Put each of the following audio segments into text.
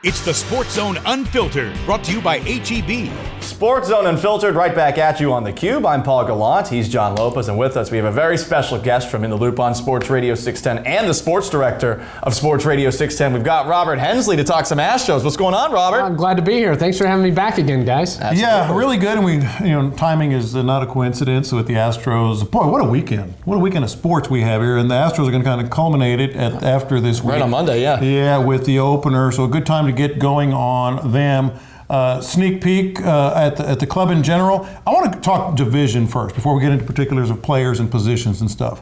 It's the SportsZone Unfiltered, brought to you by HEB. SportsZone Unfiltered, right back at you on the KUBE. I'm Paul Gallant. He's John Lopez, and with us we have a very special guest from In the Loop on Sports Radio 610 and the sports director of Sports Radio 610. We've got Robert Henslee to talk some Astros. What's going on, Robert? I'm glad to be here. Thanks for having me back again, guys. Absolutely. Yeah, really good. And timing is not a coincidence with the Astros. Boy, what a weekend! What a weekend of sports we have here, and the Astros are going to kind of culminate it after this week. Right on Monday, yeah. Yeah, with the opener. So a good time to get going on them. Sneak peek at the club in general. I want to talk division first before we get into particulars of players and positions and stuff.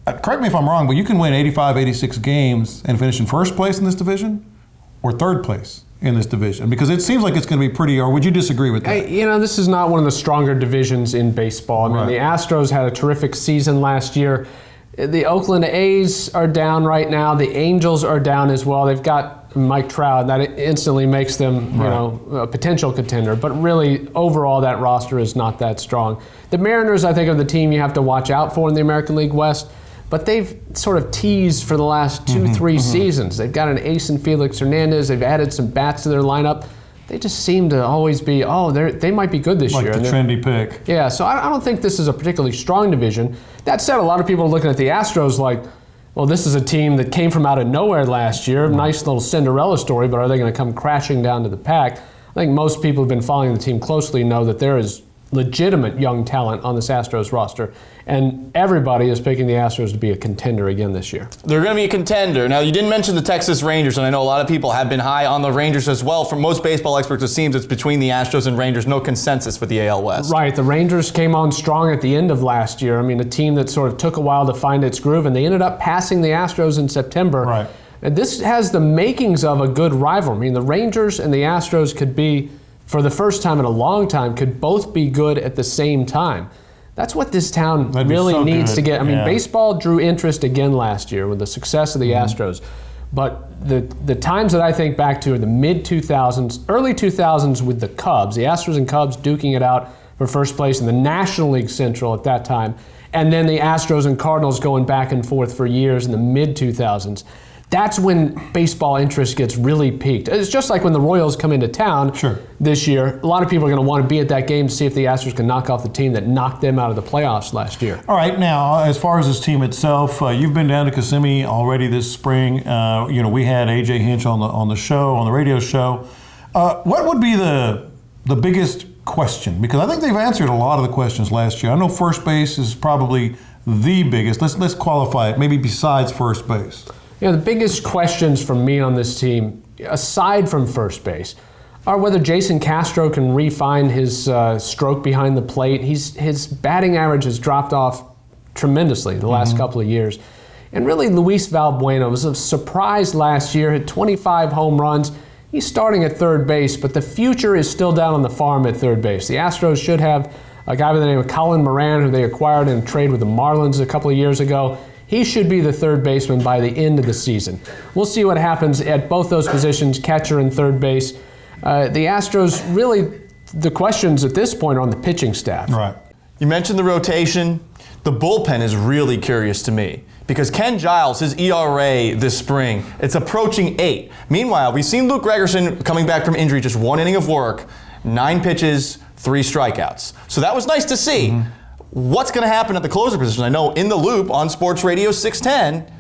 Correct me if I'm wrong, but you can win 85, 86 games and finish in first place in this division or third place in this division, because it seems like it's going to be pretty, or would you disagree with that? This is not one of the stronger divisions in baseball. I mean, the Astros had a terrific season last year. The Oakland A's are down right now. The Angels are down as well. They've got Mike Trout. That instantly makes them, a potential contender. But really, overall, that roster is not that strong. The Mariners, I think, are the team you have to watch out for in the American League West. But they've sort of teased for the last three seasons. They've got an ace in Felix Hernandez. They've added some bats to their lineup. They just seem to always be, they might be good this year. Like the trendy pick. Yeah, so I don't think this is a particularly strong division. That said, a lot of people are looking at the Astros like, well, this is a team that came from out of nowhere last year. Nice little Cinderella story, but are they going to come crashing down to the pack? I think most people who've been following the team closely know that there is legitimate young talent on this Astros roster, and everybody is picking the Astros to be a contender again this year. They're going to be a contender. Now, you didn't mention the Texas Rangers, and I know a lot of people have been high on the Rangers as well. For most baseball experts, it seems it's between the Astros and Rangers. No consensus for the AL West. Right. The Rangers came on strong at the end of last year. I mean, a team that sort of took a while to find its groove, and they ended up passing the Astros in September. Right. And this has the makings of a good rivalry. I mean, the Rangers and the Astros could be, for the first time in a long time, could both be good at the same time. That's what this town really needs to get. I mean, baseball drew interest again last year with the success of the Astros. But the times that I think back to are the mid-2000s, early 2000s with the Cubs. The Astros and Cubs duking it out for first place in the National League Central at that time. And then the Astros and Cardinals going back and forth for years in the mid-2000s. That's when baseball interest gets really peaked. It's just like when the Royals come into town this year. A lot of people are going to want to be at that game to see if the Astros can knock off the team that knocked them out of the playoffs last year. All right, now, as far as this team itself, you've been down to Kissimmee already this spring. We had A.J. Hinch on the show, on the radio show. What would be the biggest question? Because I think they've answered a lot of the questions last year. I know first base is probably the biggest. Let's qualify it, maybe besides first base. The biggest questions for me on this team, aside from first base, are whether Jason Castro can refine his stroke behind the plate. His batting average has dropped off tremendously the last couple of years. And really, Luis Valbuena was a surprise last year, had 25 home runs. He's starting at third base, but the future is still down on the farm at third base. The Astros should have a guy by the name of Colin Moran, who they acquired in a trade with the Marlins a couple of years ago. He should be the third baseman by the end of the season. We'll see what happens at both those positions, catcher and third base. The Astros, really, the questions at this point are on the pitching staff. Right. You mentioned the rotation. The bullpen is really curious to me because Ken Giles, his ERA this spring, it's approaching 8. Meanwhile, we've seen Luke Gregerson coming back from injury, just 1 inning of work, 9 pitches, 3 strikeouts. So that was nice to see. What's going to happen at the closer position? I know In the Loop on Sports Radio 610,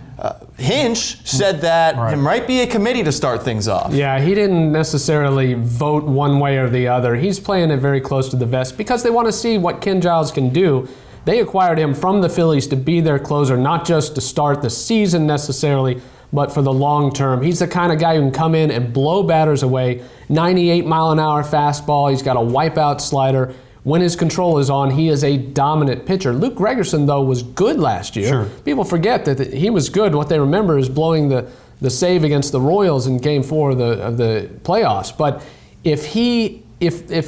Hinch said that it might be a committee to start things off. Yeah, he didn't necessarily vote one way or the other. He's playing it very close to the vest because they want to see what Ken Giles can do. They acquired him from the Phillies to be their closer, not just to start the season necessarily, but for the long term. He's the kind of guy who can come in and blow batters away. 98-mile-an-hour fastball. He's got a wipeout slider. When his control is on, he is a dominant pitcher. Luke Gregerson, though, was good last year. People forget that he was good. What they remember is blowing the save against the Royals in Game 4 of the playoffs. But if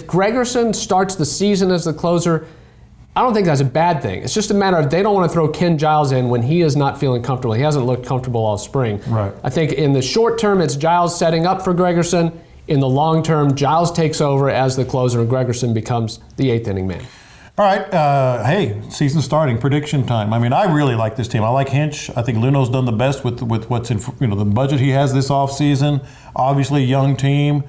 Gregerson starts the season as the closer, I don't think that's a bad thing. It's just a matter of they don't want to throw Ken Giles in when he is not feeling comfortable. He hasn't looked comfortable all spring. Right. I think in the short term, it's Giles setting up for Gregerson. In the long term, Giles takes over as the closer and Gregerson becomes the 8th inning man. All right, hey, season starting, prediction time. I mean, I really like this team. I like Hinch. I think Luno's done the best with what's in, the budget he has this offseason. Obviously, young team.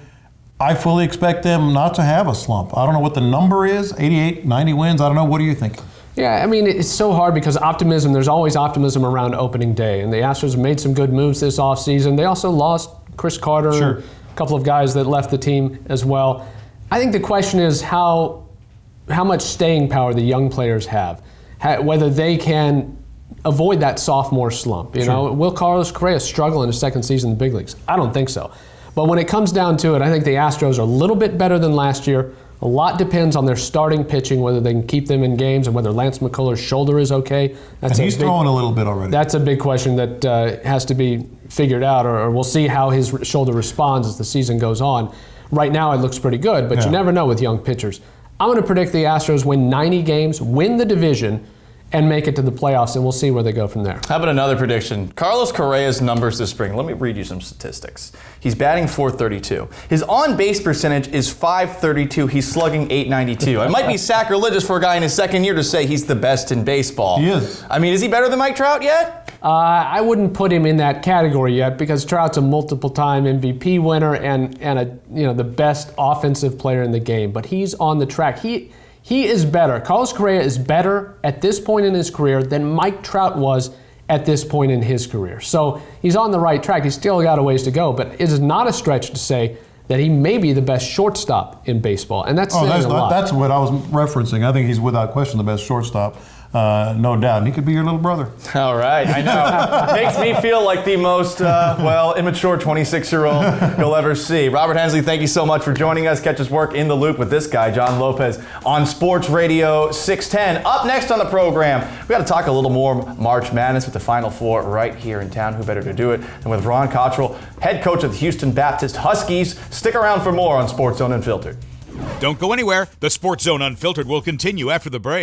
I fully expect them not to have a slump. I don't know what the number is, 88, 90 wins. I don't know. What do you think? Yeah, I mean, it's so hard because there's always optimism around opening day. And the Astros have made some good moves this offseason. They also lost Chris Carter, sure, and a couple of guys that left the team as well. I think the question is how much staying power the young players have, whether they can avoid that sophomore slump. You know, will Carlos Correa struggle in his second season in the big leagues? I don't think so. But when it comes down to it, I think the Astros are a little bit better than last year. A lot depends on their starting pitching, whether they can keep them in games and whether Lance McCullers' shoulder is okay. And he's throwing a little bit already. That's a big question that has to be figured out, or we'll see how his shoulder responds as the season goes on. Right now it looks pretty good, but you never know with young pitchers. I'm going to predict the Astros win 90 games, win the division, and make it to the playoffs, and we'll see where they go from there. How about another prediction? Carlos Correa's numbers this spring. Let me read you some statistics. He's batting .432. His on-base percentage is .532. He's slugging .892. It might be sacrilegious for a guy in his second year to say he's the best in baseball. He is. I mean, is he better than Mike Trout yet? I wouldn't put him in that category yet because Trout's a multiple-time MVP winner and the best offensive player in the game. But he's on the track. He is better. Carlos Correa is better at this point in his career than Mike Trout was at this point in his career. So he's on the right track. He's still got a ways to go, but it is not a stretch to say that he may be the best shortstop in baseball, and that's saying a lot. That's what I was referencing. I think he's without question the best shortstop. No doubt. And he could be your little brother. All right, I know. Makes me feel like the most, immature 26-year-old you'll ever see. Robert Henslee, thank you so much for joining us. Catch his work in the loop with this guy, John Lopez, on Sports Radio 610. Up next on the program, we got to talk a little more March Madness with the Final Four right here in town. Who better to do it than with Ron Cottrell, head coach of the Houston Baptist Huskies. Stick around for more on SportsZone Unfiltered. Don't go anywhere. The SportsZone Unfiltered will continue after the break.